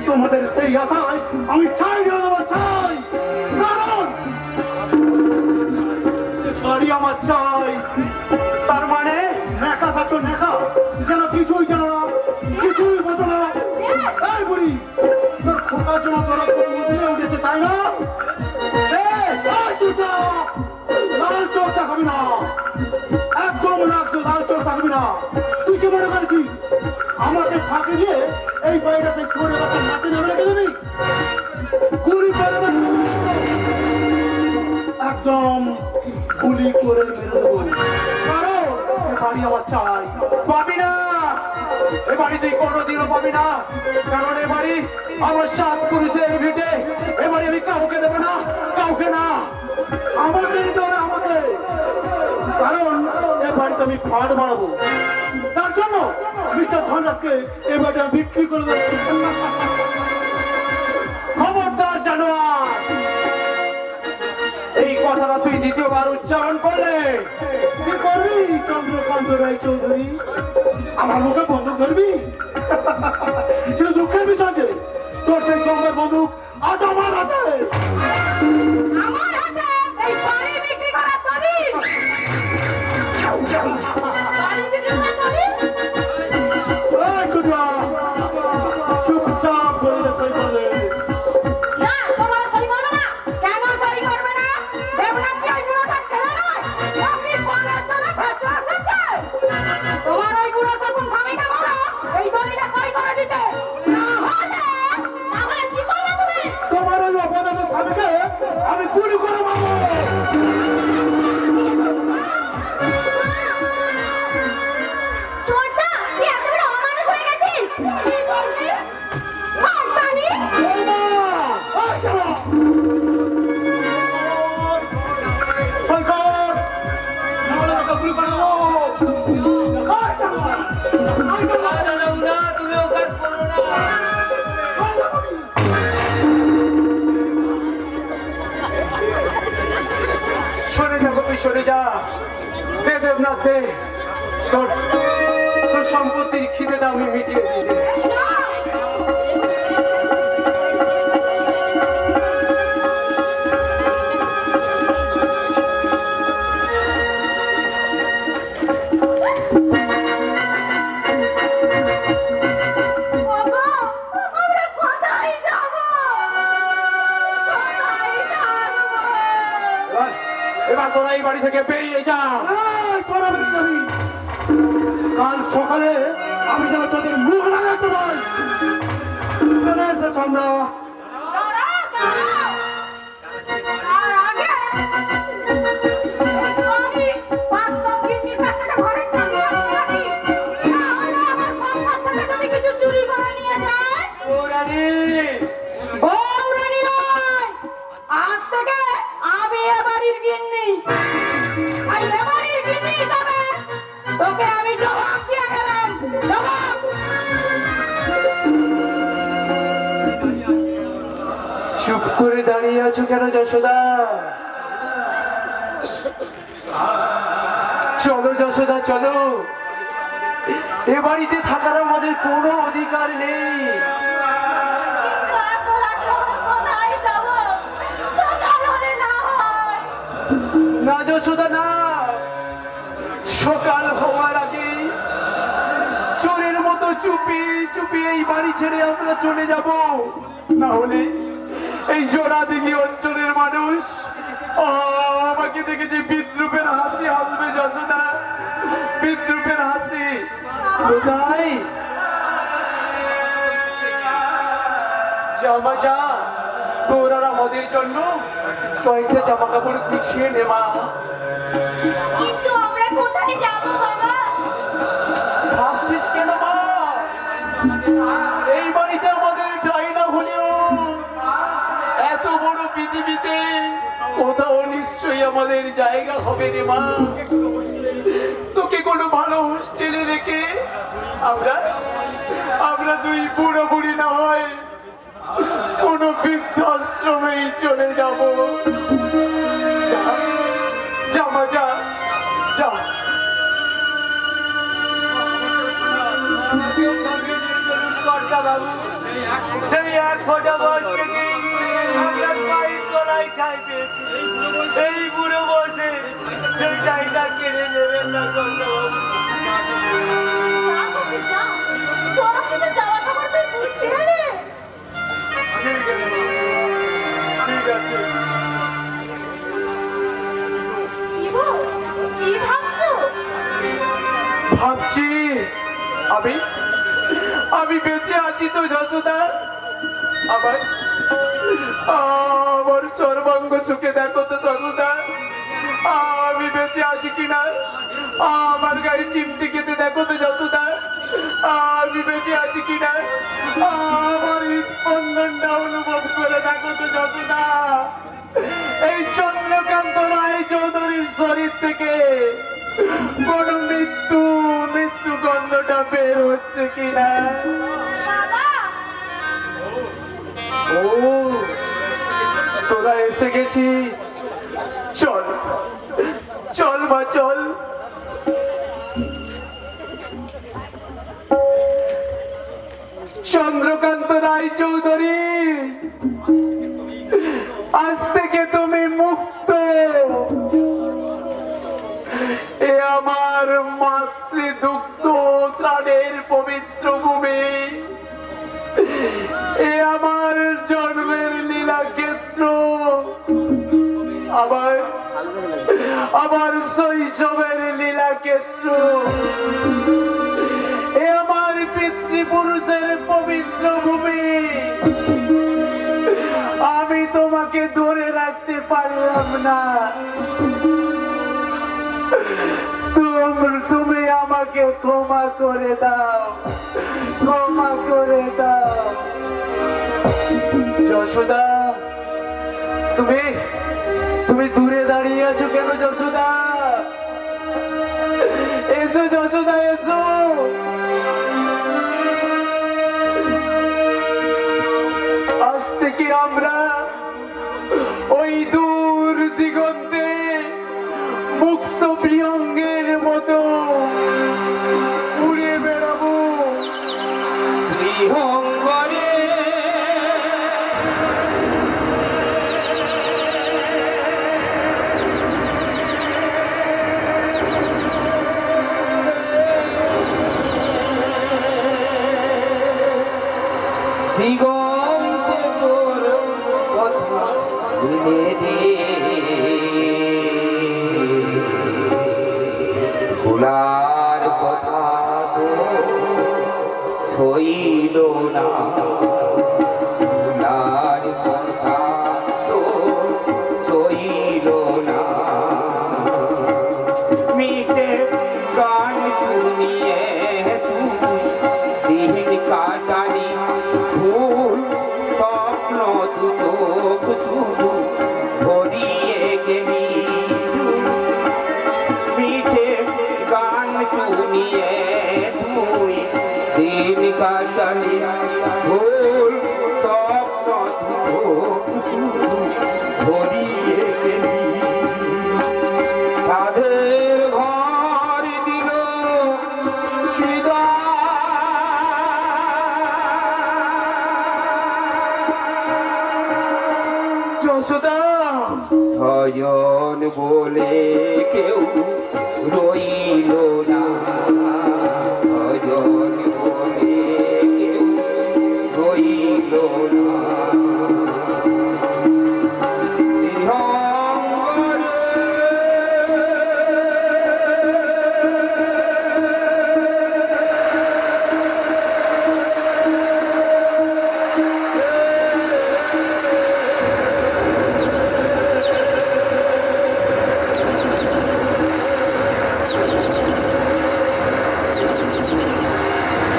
তোমাদের সেই আশায় আমি চাই না, চাই, কারণ বাড়ি আমার চাই। তার মানে নেকা থাকো নেকা, যেন কিছুই জানো না, কিছুই বোঝো না। এই বুড়ি, তোর খোকার জন্য তোরা উঠলে উঠেছে, তাই না? লাল চোখ দেখাবি না, একদম লাল চোখ থাকবি না। তুই কি মনে করেছিস আমাকে ফাঁকে দিয়ে এই বাড়িটা সেই করে বাচ্চা মাঠে নেমে রেখে দিবি? গুলি করে একদম গুলি করে মেরে দেবো, কারণ এ বাড়ি আমার চাই। পাবি না, এ বাড়ি তুই কোনোদিনও পাবি না, কারণ এ বাড়ি আমার 7 পুরুষের ভিটে। এ বাড়ি আমি কাউকে দেবো না, কাউকে না। আমাকে দিতে হবে, আমাকে, কারণ এ বাড়িতে আমি ফাট বাড়াবো। তার জন্য মিস্টার ধনরাজকে এ বাড়িটা বিক্রি করে দেবো। খবরদার জানোয়ার, এই কথাটা তুই দ্বিতীয়বার উচ্চারণ করলে কি করবি চন্দ্রকান্ত রায় চৌধুরী? আমার মুখে বন্দুক ধরবি? কিন্তু দুঃখের বিষয় যে তোর সেই গঙ্গার বন্দুক আজ আমার হাতে। আমার হাতে এই বাড়ি বিক্রি করার দলিল। বাড়ি বিক্রি করার দলিল? এই কুটুয়া, চুপচাপ বললে সই করে দে। না, তোমরা সই করবে না। কেন সই করবে না? দেবনাথ কি ওই বুড়োটার ছেলে নয়? আপনি বলে চলে ভেসে এসেছে। তোমার ওই বুড়ো শকুন স্বামীকে বলো এই দলিলে সই করে দিতে। না হলে কি করবে তুমি? তোমার ওই অপদার্থ স্বামীকে আমি গুলি করে মারবো। শ্রদ্ধা, তুই এত বড় অমানুষ হয়ে গেছিস। কি বললি? শয়তানি! বৌমা, এই চলো। সই কর, না হলে আমাকে গুলি করে দেবো। এই চলো। এই চলো। তুমি ও কাজ করো না। এই চলো বলি। সরে যা গোপী, সরে যা। দে দেবনাথ, দে। তোর তোর সম্পত্তির খিদেটা আমি মিটিয়ে দিই। বাবা, আমরা কোথায় যাব? কোথায় যাব? এবার তোরা এই বাড়ি থেকে বেরিয়ে যা। এই তোরা বেরিয়ে যাবি। কাল সকালে আমি যেন তোদের মুখ লাগাতে পারি। চলে এসে চন্দ্রা। দাঁড়াও, দাঁড়াও। আর আগে আমি পাত্রগিন্নির কাছ থেকে ঘরের চাবি আনতে রাখি। না হলে আমার সংসার থেকে যদি কিছু চুরি করে নিয়ে যায়। ওরানি, বউরানী নয়, আজ থেকে আমি এ বাড়ির গিন্নি। আর এ বাড়ির গিন্নি হিসাবে তোকে আমি জবাব দিয়ে গেলাম। জবাব। চুপ করে দাঁড়িয়ে আছো কেন যশোদা? চলো যশোদা, চলো। এ বাড়িতে থাকার আমাদের কোনো অধিকার নেই। কিন্তু এত রাত্রে আমরা কোথায় যাব? সকাল হলে না হয়? না যশোদা, না। সকাল হওয়ার আগে চোরের মতো চুপি চুপি এই বাড়ি ছেড়ে আমরা চলে যাব। না হলে এই জোড়া দিঘি অঞ্চলের মানুষ আমাকে দেখে যে বিদ্রুপের হাসি হাসবে যশোদা, বিদ্রুপের হাসি। কোথায় জামা, যা তোর আর আমাদের জন্য কয়েকটা জামা কাপড় গুছিয়ে নে মা। কিন্তু আমরা কোথায় যাব বাবা? ভাবছিস কেন মা? এই বাড়িতে আমাদের ঠাঁই না হলেও এত বড় পৃথিবীতে কোথাও নিশ্চয়ই আমাদের জায়গা হবে রে মা। তোকে কোনো ভালো হোস্টেলে রেখে আমরা আমরা দুই বুড়ো বুড়ি না হয় কোনো বৃদ্ধাশ্রমেই চলে যাব। যা মা, যা যা। বাবু, সেই ফোটা বয়স থেকে একটা পায়ের তলায় ঠাই পেয়েছি। এই বুড়ো বসে সেই ঠাইটা কেড়ে নেবেন না কর্তাবাবু। যা কবি যা, তোর কিছু যাওয়া খবর তুই বুঝছিস রে? ঠিক আছে, ঠিক আছে। কি গো, কি ভাবছো? ভাবছি আমি বেঁচে আছি তো যশোদা। আমার আমার সর্বাঙ্গ সুখে দেখো তো যশোদা, আমি বেঁচে আছি কিনা। আমার গায়ে চিমটি খেতে দেখো তো যশোদা, আমি বেঁচে আছি কিনা। আমার স্পন্দনটা অনুভব করে দেখো তো যশোদা। এই চন্দ্রকান্ত রায় চৌধুরীর শরীর থেকে কোন মৃত্যু গন্ধটা বের হচ্ছে কিনা। বাবা, ও তোরা এসে গেছি, চল চল মা চল। চন্দ্রকান্ত রায় চৌধুরী, আজ থেকে তুমি মুক্ত। এ আমার মাতৃদুগ্ধ ত্রাণের পবিত্র ভূমি, এ আমার জন্মের লীলা ক্ষেত্র, আমার শৈশবের লীলা ক্ষেত্র, এ আমার পিতৃপুরুষের পবিত্র ভূমি। আমি তোমাকে ধরে রাখতে পারলাম না, তুমি আমাকে ক্ষমা করে দাও, ক্ষমা করে দাও। যশোদা, তুমি দূরে দাঁড়িয়ে আছো কেন যশোদা? এসো যশোদা, এসো। আজ থেকে আমরা ওই দূর দিগন্তে মুক্ত প্রিয়ঙ্গের মতো উড়ে বেড়াবো। প্রিয়ঙ্গরে দিগন্তে তোর কথা দিলে রে, ভোলার কথা তো হইল না, ভোলার কথা তো হইল না। মিটে গান শুনিয়ে তুমি দিন কাটানি, ভুল স্বপ্ন দুটো শুধু ভরিয়ে গেলি। মিঠে গান শুনিয়ে তুই দিন কাটালি, ভুল স্বপ্ন দুটো ভরিয়ে গেলি। তাদের ঘর দিল যশোদা, ভজন বলে কেউ রইল না, ভজন বলে কেউ রইল না।